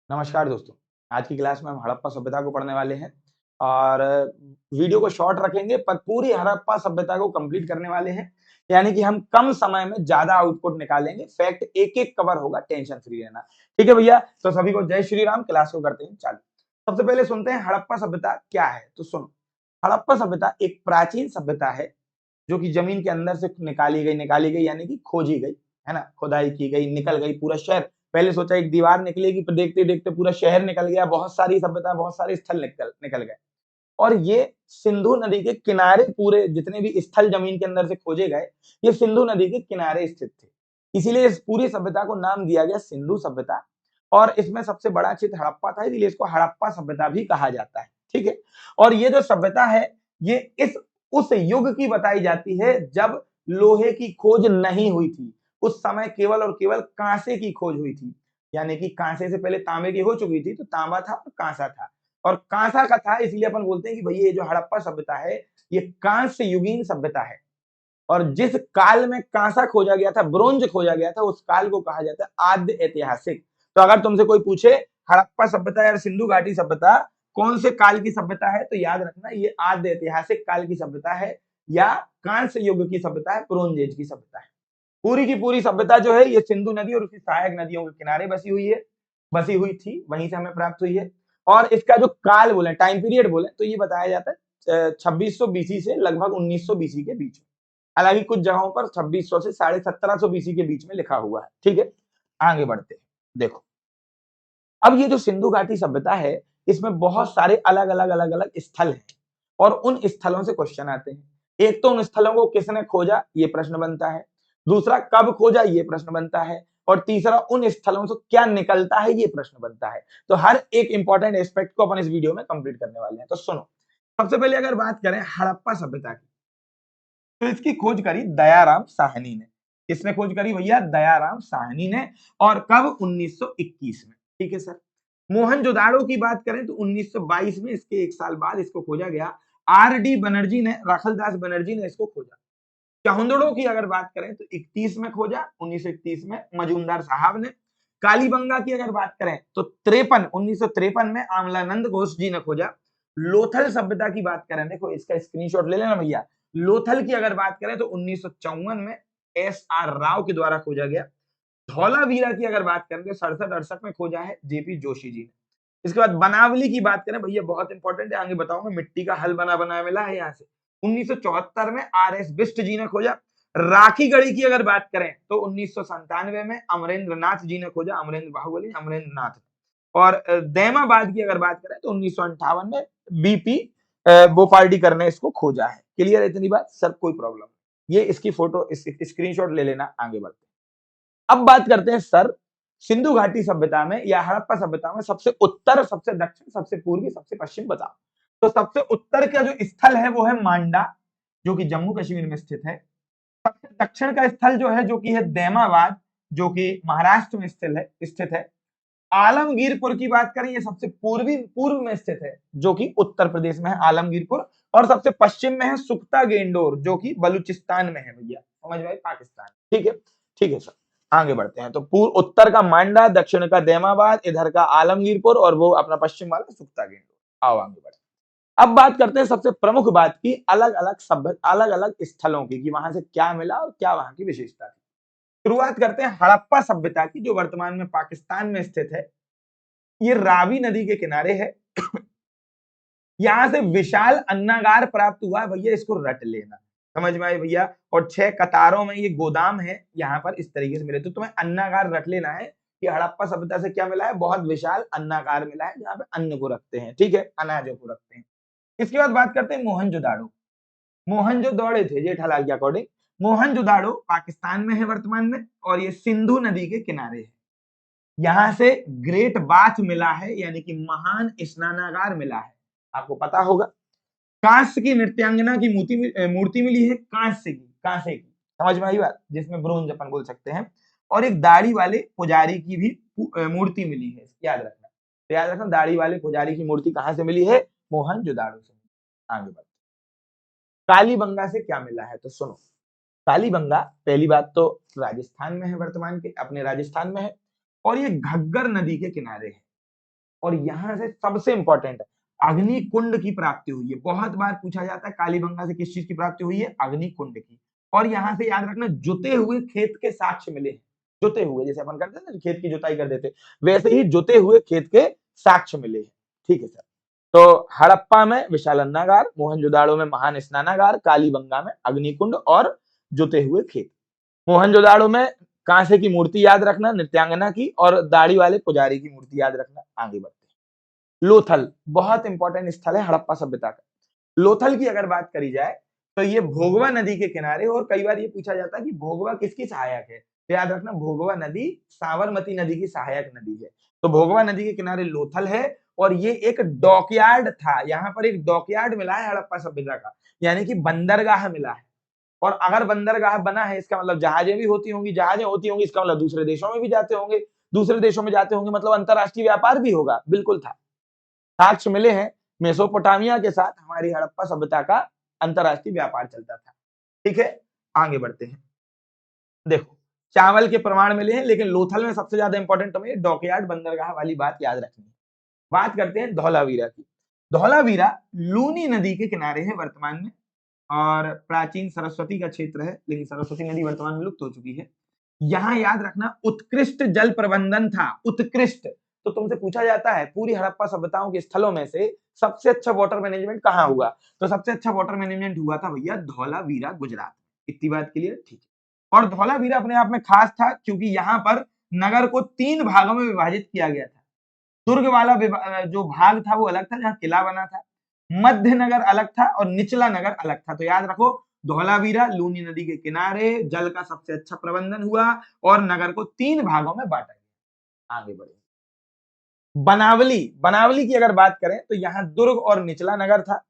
नमस्कार दोस्तों। आज की क्लास में हम हड़प्पा सभ्यता को पढ़ने वाले हैं और वीडियो को शॉर्ट रखेंगे पर पूरी हड़प्पा सभ्यता को कंप्लीट करने वाले हैं। यानी कि हम कम समय में ज्यादा आउटपुट निकालेंगे। फैक्ट एक एक कवर होगा, टेंशन फ्री रहना। ठीक है भैया, तो सभी को जय श्री राम। क्लास को करते हैं चालू। सबसे पहले सुनते हैं हड़प्पा सभ्यता क्या है। तो सुनो, हड़प्पा सभ्यता एक प्राचीन सभ्यता है जो कि जमीन के अंदर से निकाली गई यानी कि खोजी गई, है ना। खुदाई की गई, निकल गई पूरा शहर। पहले सोचा एक दीवार निकलेगी, पर देखते देखते पूरा शहर निकल गया, बहुत सारी सभ्यता, बहुत सारे स्थल निकल गए। और ये सिंधु नदी के किनारे, पूरे जितने भी स्थल जमीन के अंदर से खोजे गए, ये सिंधु नदी के किनारे स्थित थे। इसीलिए इस पूरी सभ्यता को नाम दिया गया सिंधु सभ्यता। और इसमें सबसे बड़ा क्षेत्र हड़प्पा था, इसलिए इसको हड़प्पा सभ्यता भी कहा जाता है। ठीक है। और ये जो सभ्यता है, ये इस उस युग की बताई जाती है जब लोहे की खोज नहीं हुई थी। उस समय केवल और केवल कांसे की खोज हुई थी। यानी कि कांसे से पहले तांबे की हो चुकी थी, तो तांबा था और कांसा था। और कांसा का था, इसलिए अपन बोलते हैं कि भैया ये जो हड़प्पा सभ्यता है, ये कांस्य युगीन सभ्यता है। और जिस काल में कांसा खोजा गया था, ब्रोंज खोजा गया था, उस काल को कहा जाता है आद्य ऐतिहासिक। तो अगर तुमसे कोई पूछे हड़प्पा सभ्यता या सिंधु घाटी सभ्यता कौन से काल की सभ्यता है, तो याद रखना ये आद्य ऐतिहासिक काल की सभ्यता है या कांस्य युग की सभ्यता है, ब्रोंज एज की सभ्यता है। पूरी की पूरी सभ्यता जो है ये सिंधु नदी और उसकी सहायक नदियों के किनारे बसी हुई थी, वहीं से हमें प्राप्त हुई है। और इसका जो काल बोले, टाइम पीरियड बोले, तो ये बताया जाता है 2600 बीसी से लगभग 1900 बीसी के बीच में। हालांकि कुछ जगहों पर 2600 से 1750 बीसी के बीच में लिखा हुआ है। ठीक है, आगे बढ़ते हैं। देखो, अब ये जो सिंधु घाटी सभ्यता है, इसमें बहुत सारे अलग अलग स्थल हैं और उन स्थलों से क्वेश्चन आते हैं। एक तो उन स्थलों को किसने खोजा, ये प्रश्न बनता है। दूसरा, कब खोजा, ये प्रश्न बनता है। और तीसरा, उन स्थलों से क्या निकलता है, ये प्रश्न बनता है। तो हर एक इंपॉर्टेंट एस्पेक्ट को अपन इस वीडियो में कंप्लीट करने वाले हैं। तो सुनो, सबसे पहले अगर बात करें हड़प्पा सभ्यता की, तो इसकी खोज करी दयाराम साहनी ने। किसने खोज करी भैया? दयाराम साहनी ने। और कब? 1921 में। ठीक है सर। मोहनजोदाड़ो की बात करें तो 1922 में, इसके एक साल बाद इसको खोजा गया। आर.डी. बनर्जी ने, राखलदास बनर्जी ने इसको खोजा। चहुंदड़ो की अगर बात करें तो 31 में खोजा, 1931 में मजूमदार साहब ने। कालीबंगा की अगर बात करें तो 1953 में आमलानंद घोष जी ने खोजा। लोथल सभ्यता की बात करें, देखो इसका स्क्रीनशॉट ले लेना भैया। लोथल की अगर बात करें तो 1954 में एस.आर. राव के द्वारा खोजा गया। धौलावीरा की अगर बात करें तो 67-68 में खोजा है जे.पी. जोशी जी ने। इसके बाद बनावली की बात करें भैया, बहुत इंपॉर्टेंट है, आगे बताऊंगा। मिट्टी का हल बना बनाया मिला है यहाँ से। 1974 में आर.एस. बिष्ट जी ने खोजा। राखी गढ़ी की अगर बात करें तो 1997 में अमरेंद्र नाथ जी ने खोजा। अमरेंद्र बाहुबली, अमरेंद्र नाथ। और दैमाबाद की अगर बात करें तो 1958 में बीपी बोपार्डीकर ने इसको खोजा है। क्लियर है इतनी बात सर? कोई प्रॉब्लम? ये इसकी फोटो, स्क्रीनशॉट ले लेना। आगे बढ़ते हैं। अब बात करते हैं सर, सिंधु घाटी सभ्यता में या हड़प्पा सभ्यता में सबसे उत्तर, सबसे दक्षिण, सबसे पूर्वी, सबसे पश्चिम बताओ। तो सबसे उत्तर का जो स्थल है वो है मांडा, जो कि जम्मू कश्मीर में स्थित है। सबसे दक्षिण का स्थल जो है, जो कि है दैमाबाद, जो कि महाराष्ट्र में स्थित है। आलमगीरपुर की बात करें, ये सबसे पूर्व में स्थित है, जो कि उत्तर प्रदेश में है आलमगीरपुर। और सबसे पश्चिम में है सुख्ता गेंडोर, जो कि बलूचिस्तान में है भैया, समझ में, पाकिस्तान। ठीक है, ठीक है सर। आगे बढ़ते हैं। तो पूर्व उत्तर का मांडा, दक्षिण का दैमाबाद, इधर का आलमगीरपुर, और वो अपना पश्चिम वाला सुख्ता गेंडोर। आओ आगे बढ़ते हैं। अब बात करते हैं सबसे प्रमुख बात की, अलग अलग स्थलों की, कि वहां से क्या मिला और क्या वहां की विशेषता थी। शुरुआत करते हैं हड़प्पा सभ्यता की, जो वर्तमान में पाकिस्तान में स्थित है। ये रावी नदी के किनारे है। यहां से विशाल अन्नागार प्राप्त हुआ है भैया, इसको रट लेना, समझ में आए भैया। और 6 कतारों में ये गोदाम है, यहाँ पर इस तरीके से मिले। तो तुम्हें अन्नागार रट लेना है कि हड़प्पा सभ्यता से क्या मिला है? बहुत विशाल अन्नागार मिला है, जहाँ पे अन्न को रखते हैं। ठीक है, अनाजों को रखते हैं। इसके बाद बात करते हैं मोहनजोदाड़ो। मोहनजोदड़ो थे जेठालाल के अकॉर्डिंग। मोहनजोदाड़ो पाकिस्तान में है वर्तमान में, और ये सिंधु नदी के किनारे है। यहां से ग्रेट बाथ मिला है, यानी कि महान स्नानागार मिला है, आपको पता होगा। कांस्य की नृत्यांगना की मूर्ति मिली है, कांसे की, समझ में आई बात, जिसमें ब्रोंज अपन बोल सकते हैं। और एक दाढ़ी वाले पुजारी की भी मूर्ति मिली है, याद रखना। तो याद रखना, दाढ़ी वाले पुजारी की मूर्ति कहां से मिली है? मोहनजोदाड़ो से। आगे बढ़ते, कालीबंगा से क्या मिला है? तो सुनो, कालीबंगा पहली बात तो राजस्थान में है, वर्तमान के अपने राजस्थान में है। और ये घग्गर नदी के किनारे है। और यहां से सबसे इंपॉर्टेंट अग्नि कुंड की प्राप्ति हुई है। बहुत बार पूछा जाता है कालीबंगा से किस चीज की प्राप्ति हुई है, अग्नि कुंड की। और यहाँ से याद रखना जुते हुए खेत के साक्ष्य मिले हैं। जुते हुए जैसे अपन करते हैं ना, खेत की जुताई कर देते, वैसे ही जुते हुए खेत के साक्ष्य मिले हैं। ठीक है सर। तो हड़प्पा में विशालनागार, मोहनजोदाड़ो में महान स्नानागार, कालीबंगा में अग्निकुंड और जुते हुए खेत। मोहनजोदाड़ो में कांसे की मूर्ति याद रखना, नृत्यांगना की, और दाढ़ी वाले पुजारी की मूर्ति याद रखना। आगे बढ़ते हैं। लोथल बहुत इंपॉर्टेंट स्थल है हड़प्पा सभ्यता का। लोथल की अगर बात करी जाए तो ये भोगवा नदी के किनारे, और कई बार ये पूछा जाता है कि भोगवा किसकी सहायक है, तो याद रखना भोगवा नदी साबरमती नदी की सहायक नदी है। तो भोगवा नदी के किनारे लोथल है, और ये एक डॉकयार्ड था। यहाँ पर एक डॉकयार्ड मिला है हड़प्पा सभ्यता का, यानी कि बंदरगाह मिला है। और अगर बंदरगाह बना है इसका मतलब जहाजें भी होती होंगी, जहाजें होती होंगी इसका मतलब दूसरे देशों में भी जाते होंगे, दूसरे देशों में जाते होंगे मतलब अंतरराष्ट्रीय व्यापार भी होगा। बिल्कुल था, साक्ष्य मिले हैं। मेसोपोटामिया के साथ हमारी हड़प्पा सभ्यता का अंतरराष्ट्रीय व्यापार चलता था। ठीक है, आगे बढ़ते हैं। देखो, चावल के प्रमाण मिले हैं, लेकिन लोथल में सबसे ज्यादा इंपॉर्टेंट हमें डॉकयार्ड बंदरगाह वाली बात याद रखनी है। बात करते हैं धौलावीरा की। धौलावीरा लूनी नदी के किनारे है वर्तमान में, और प्राचीन सरस्वती का क्षेत्र है, लेकिन सरस्वती नदी वर्तमान में लुप्त हो चुकी है। यहां याद रखना उत्कृष्ट जल प्रबंधन था, उत्कृष्ट। तो तुमसे पूछा जाता है पूरी हड़प्पा सभ्यताओं के स्थलों में से सबसे अच्छा वाटर मैनेजमेंट कहां हुआ, तो सबसे अच्छा वाटर मैनेजमेंट हुआ था भैया धौलावीरा, गुजरात। इतनी बात क्लियर, ठीक है। और धौलावीरा अपने आप में खास था क्योंकि यहाँ पर नगर को 3 भागों में विभाजित किया गया था। दुर्ग वाला जो भाग था वो अलग था, जहाँ किला बना था। मध्य नगर अलग था और निचला नगर अलग था। तो याद रखो, धौलावीरा लूनी नदी के किनारे, जल का सबसे अच्छा प्रबंधन हुआ और नगर को 3 भागों में बांटा गया। आगे बढ़े। बनावली, बनावली की अगर बात करें तो यहाँ दुर्ग और निचला नगर था।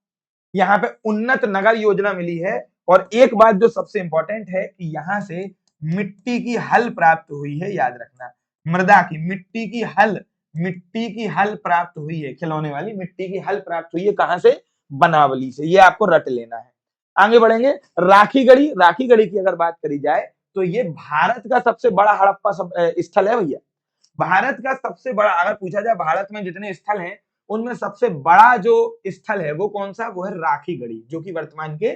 यहाँ पे उन्नत नगर योजना मिली है। और एक बात जो सबसे इंपॉर्टेंट है कि यहाँ से मिट्टी की हल प्राप्त हुई है, याद रखना। मृदा की मिट्टी की हल, मिट्टी की हल प्राप्त हुई है, खिलौने वाली मिट्टी की हल प्राप्त हुई है। कहां से? बनावली से। ये आपको रट लेना है। आगे बढ़ेंगे। राखीगढ़ी, राखीगढ़ी की अगर बात करी जाए तो ये भारत का सबसे बड़ा हड़प्पा स्थल है भैया। भारत का सबसे बड़ा, अगर पूछा जाए भारत में जितने स्थल हैं उनमें सबसे बड़ा जो स्थल है वो कौन सा, वो है राखीगढ़ी, जो कि वर्तमान के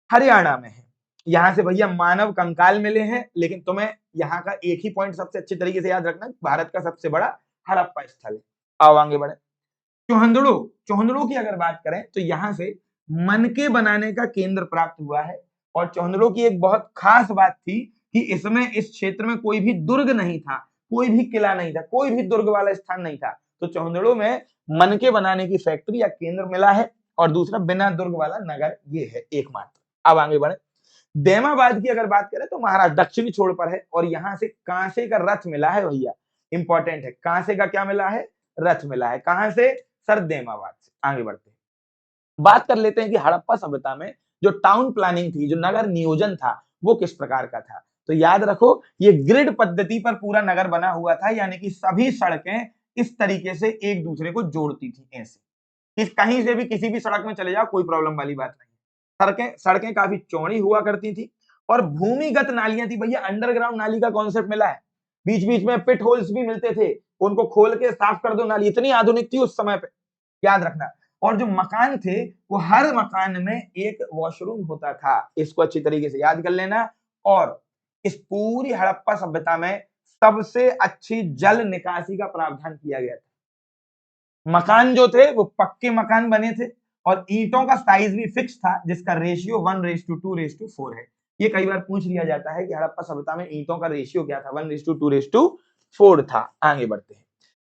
हरियाणा में है। यहां से भैया मानव कंकाल मिले हैं, लेकिन तुम्हें यहाँ का एक ही पॉइंट सबसे अच्छे तरीके से याद रखना, भारत का सबसे बड़ा हड़प्पा स्थल है। आओ आगे बढ़े। चोहंदड़ो, चोहंदड़ो की अगर बात करें तो यहां से मनके बनाने का केंद्र प्राप्त हुआ है। और चोहंदड़ो की एक बहुत खास बात थी कि इसमें, इस क्षेत्र में कोई भी दुर्ग नहीं था, कोई भी किला नहीं था, कोई भी दुर्ग वाला स्थान नहीं था। तो चोहंदड़ो में मनके बनाने की फैक्ट्री या केंद्र मिला है। और दूसरा बिना दुर्ग वाला नगर ये है एकमात्र। अब आगे बढ़े। देमाबाद की अगर बात करें तो महाराष्ट्र दक्षिणी छोर पर है, और यहां से कांसे का रथ मिला है भैया। इंपॉर्टेंट है, कांसे का क्या मिला है? रथ मिला है। कहां से? सर देमाबाद से। आगे बढ़ते हैं, बात कर लेते हैं कि हड़प्पा सभ्यता में जो टाउन प्लानिंग थी, जो नगर नियोजन था, वो किस प्रकार का था। तो याद रखो, ये ग्रिड पद्धति पर पूरा नगर बना हुआ था, यानी कि सभी सड़कें इस तरीके से एक दूसरे को जोड़ती थी। ऐसे कहीं से भी किसी भी सड़क में चले जाओ, कोई प्रॉब्लम वाली बात नहीं। सड़कें सड़कें काफी चौड़ी हुआ करती थी, और भूमिगत नालियां थी भैया। अंडरग्राउंड नाली का कॉन्सेप्ट मिला है। बीच बीच में पिट होल्स भी मिलते थे, उनको खोल के साफ कर दो नाली। इतनी आधुनिक थी उस समय पे, याद रखना। और जो मकान थे, वो हर मकान में एक वॉशरूम होता था। इसको अच्छी तरीके से याद कर लेना। और इस पूरी हड़प्पा सभ्यता में सबसे अच्छी जल निकासी का प्रावधान किया गया था। मकान जो थे वो पक्के मकान बने थे, और ईंटों का साइज भी फिक्स था, जिसका रेशियो 1:2:4 है। ये कई बार पूछ लिया जाता है कि हड़प्पा सभ्यता में ईंटों का रेशियो क्या था, 1:2:4 था। आगे बढ़ते हैं।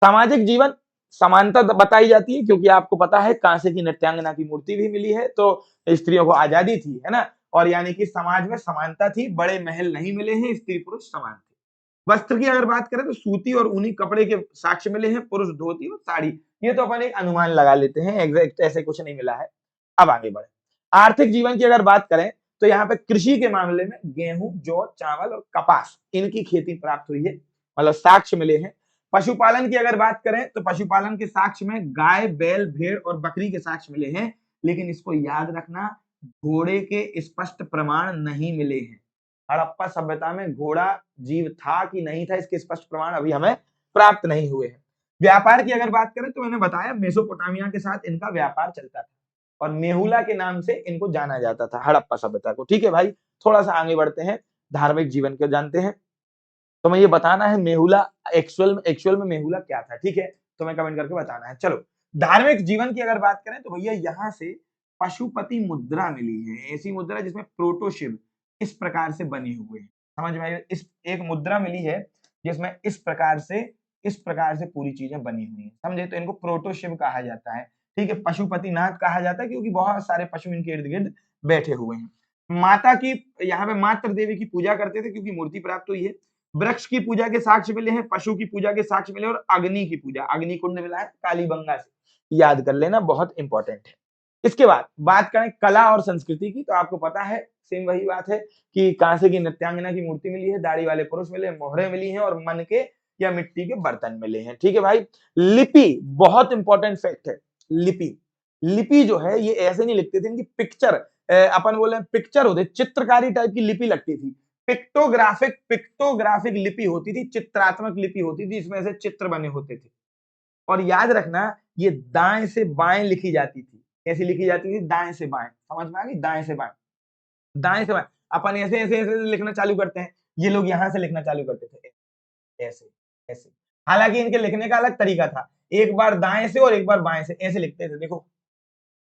सामाजिक जीवन, समानता बताई जाती है, क्योंकि आपको पता है कांसे की नृत्यांगना की मूर्ति भी मिली है, तो स्त्रियों को आजादी थी, है ना। और यानी कि समाज में समानता थी, बड़े महल नहीं मिले हैं, स्त्री पुरुष समान थे। वस्त्र की अगर बात करें तो सूती और ऊनी कपड़े के साक्ष्य मिले हैं, पुरुष धोती और साड़ी। ये तो अपन एक अनुमान लगा लेते हैं, एग्जैक्ट ऐसे कुछ नहीं मिला है। अब आगे बढ़े। आर्थिक जीवन की अगर बात करें तो यहाँ पे कृषि के मामले में गेहूं, जौ, चावल और कपास, इनकी खेती प्राप्त हुई है, मतलब साक्ष्य मिले हैं। पशुपालन की अगर बात करें तो पशुपालन के साक्ष्य में गाय, बैल, भेड़ और बकरी के साक्ष्य मिले हैं। लेकिन इसको याद रखना, घोड़े के स्पष्ट प्रमाण नहीं मिले हैं। हड़प्पा सभ्यता में घोड़ा जीव था कि नहीं था, इसके स्पष्ट प्रमाण अभी हमें प्राप्त नहीं हुए हैं। व्यापार की अगर बात करें तो मैंने बताया मेसोपोटामिया के साथ इनका व्यापार चलता था और मेहुला के नाम से इनको जाना जाता था, हड़प्पा सभ्यता को। ठीक है भाई, थोड़ा सा आगे बढ़ते हैं, धार्मिक जीवन को जानते हैं। तो मैं ये बताना है मेहुला एक्चुअल में मेहुला क्या था, ठीक है, तो मैं कमेंट करके बताना है। चलो, धार्मिक जीवन की अगर बात करें तो भैया यहाँ से पशुपति मुद्रा मिली है, ऐसी मुद्रा जिसमें प्रोटोशिव इस प्रकार से बने हुए हैं, समझ में आई? इस एक मुद्रा मिली है जिसमें इस प्रकार से पूरी चीजें बनी हुई हैं, समझे? तो इनको प्रोटोशिव कहा जाता है, ठीक है। पशुपतिनाथ कहा जाता है क्योंकि बहुत सारे पशु इनके इर्द गिर्द बैठे हुए हैं। माता की, यहाँ पे मातृ देवी की पूजा करते थे क्योंकि मूर्ति प्राप्त हुई है। वृक्ष की पूजा के साक्ष्य मिले हैं, पशु की पूजा के साक्ष्य मिले और अग्नि की पूजा, अग्निकुंड मिला है कालीबंगा से, याद कर लेना, बहुत इंपॉर्टेंट है। इसके बाद बात करें कला और संस्कृति की, तो आपको पता है सेम वही बात है कि कांसे की नृत्यांगना की मूर्ति मिली है, दाढ़ी वाले पुरुष मिले, मोहरे मिली हैं और मन के या मिट्टी के बर्तन मिले हैं, ठीक है भाई। लिपि बहुत इंपॉर्टेंट फैक्ट है। लिपि लिपि जो है ये ऐसे नहीं लिखते थे, इनकी पिक्चर, अपन बोले पिक्चर होते, चित्रकारी टाइप की लिपि लगती थी। पिक्टोग्राफिक लिपि होती थी, चित्रात्मक लिपि होती थी, इसमें से चित्र बने होते थे। और याद रखना ये दाएं से बाएं लिखी जाती थी। कैसी लिखी जाती थी? दाएं से बाएं, समझ में आ गई? दाएं से बाएं, दाएं से बाएं। अपन ऐसे ऐसे ऐसे लिखना चालू करते हैं, ये लोग यहां से लिखना चालू करते थे, ऐसे ऐसे। हालांकि इनके लिखने का अलग तरीका था, एक बार दाएं से और एक बार बाएं से ऐसे लिखते थे। देखो,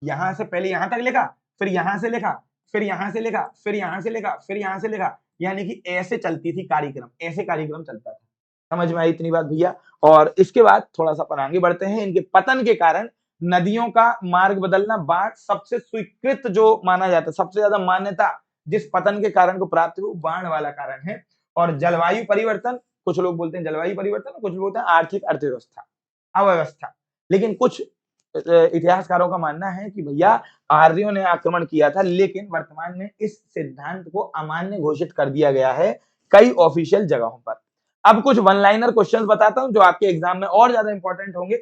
यहां से पहले यहां तक लिखा, फिर यहां से लिखा, फिर यहां से लिखा, फिर यहां से लिखा, फिर यहां से लिखा, यानी कि ऐसे चलती थी कार्यक्रम, ऐसे कार्यक्रम चलता था। समझ में आई इतनी बात भैया? और इसके बाद थोड़ा सा अपन आगे बढ़ते हैं। इनके पतन के कारण नदियों का मार्ग बदलना, बाढ़ सबसे स्वीकृत जो माना जाता है, सबसे ज्यादा मान्यता जिस पतन के कारण को प्राप्त हुई, बाढ़ वाला कारण है। और जलवायु परिवर्तन, कुछ लोग बोलते हैं जलवायु परिवर्तन, कुछ लोग बोलते हैं आर्थिक अर्थव्यवस्था अव्यवस्था। लेकिन कुछ इतिहासकारों का मानना है कि भैया आर्यों ने आक्रमण किया था, लेकिन वर्तमान में इस सिद्धांत को अमान्य घोषित कर दिया गया है कई ऑफिशियल जगहों पर। अब कुछ वन लाइनर क्वेश्चंस बताता हूं जो आपके एग्जाम में और ज्यादा इंपॉर्टेंट होंगे।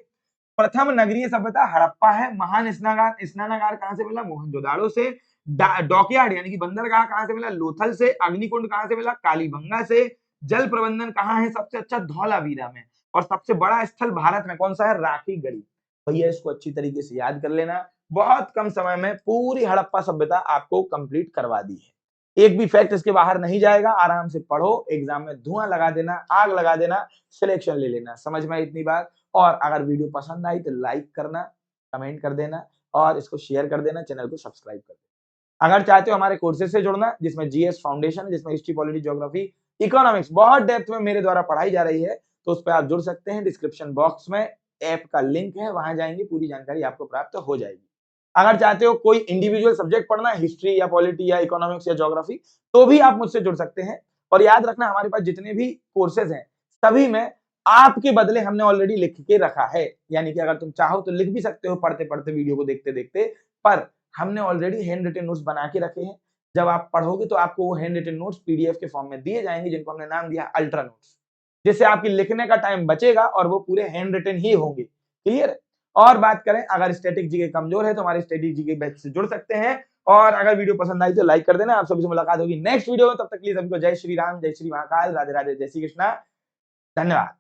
प्रथम नगरीय सभ्यता हड़प्पा है। महान स्नानागार कहां से मिला? मोहनजोदाड़ो से। डॉकयार्ड यानी कि बंदरगाह कहां से मिला? लोथल से। अग्निकुंड कहां से मिला? कालीबंगा से। जल प्रबंधन कहां है सबसे अच्छा? धौलावीरा में। और सबसे बड़ा स्थल भारत में कौन सा है? राखी गढ़ी। भैया इसको अच्छी तरीके से याद कर लेना, बहुत कम समय में पूरी हड़प्पा सभ्यता आपको कंप्लीट करवा दी है। एक भी फैक्ट इसके बाहर नहीं जाएगा, आराम से पढ़ो, एग्जाम में धुआं लगा देना, आग लगा देना, सिलेक्शन ले लेना। समझ में आई इतनी बात? और अगर वीडियो पसंद आई तो लाइक करना, कमेंट कर देना और इसको शेयर कर देना, चैनल को सब्सक्राइब कर देना। अगर चाहते हो हमारे कोर्सेज से जुड़ना, जिसमें जीएस फाउंडेशन है, जिसमें हिस्ट्री, पॉलिटी, ज्योग्राफी, इकोनॉमिक्स बहुत डेप्थ में मेरे द्वारा पढ़ाई जा रही है, तो उस पर आप जुड़ सकते हैं। डिस्क्रिप्शन बॉक्स में ऐप का लिंक है, वहां जाएंगे, पूरी जानकारी आपको प्राप्त हो जाएगी। अगर चाहते हो कोई इंडिविजुअल सब्जेक्ट पढ़ना, हिस्ट्री या पॉलिटी या इकोनॉमिक्स या ज्योग्राफी, तो भी आप मुझसे जुड़ सकते हैं। और याद रखना, हमारे पास जितने भी कोर्सेज हैं सभी में आपके बदले हमने ऑलरेडी लिख के रखा है, यानी कि अगर तुम चाहो तो लिख भी सकते हो पढ़ते पढ़ते, वीडियो को देखते देखते, पर हमने ऑलरेडी हैंड रिटन नोट्स बना के रखे हैं। जब आप पढ़ोगे तो आपको वो हैंड रिटन नोट्स पीडीएफ के फॉर्म में दिए जाएंगे, जिनको हमने नाम दिया अल्ट्रा नोट्स, जिससे आपकी लिखने का टाइम बचेगा और वो पूरे हैंड रिटन ही होंगे। क्लियर? और बात करें, अगर स्टैटिक जीके कमजोर है तो हमारे स्टैटिक जीके बैच से जुड़ सकते हैं। और अगर वीडियो पसंद आई तो लाइक कर देना। आप सभी से मुलाकात होगी नेक्स्ट वीडियो में, तब तक के लिए सभी को जय श्री राम, जय श्री महाकाल, राधे राधे, जय श्री कृष्णा, धन्यवाद।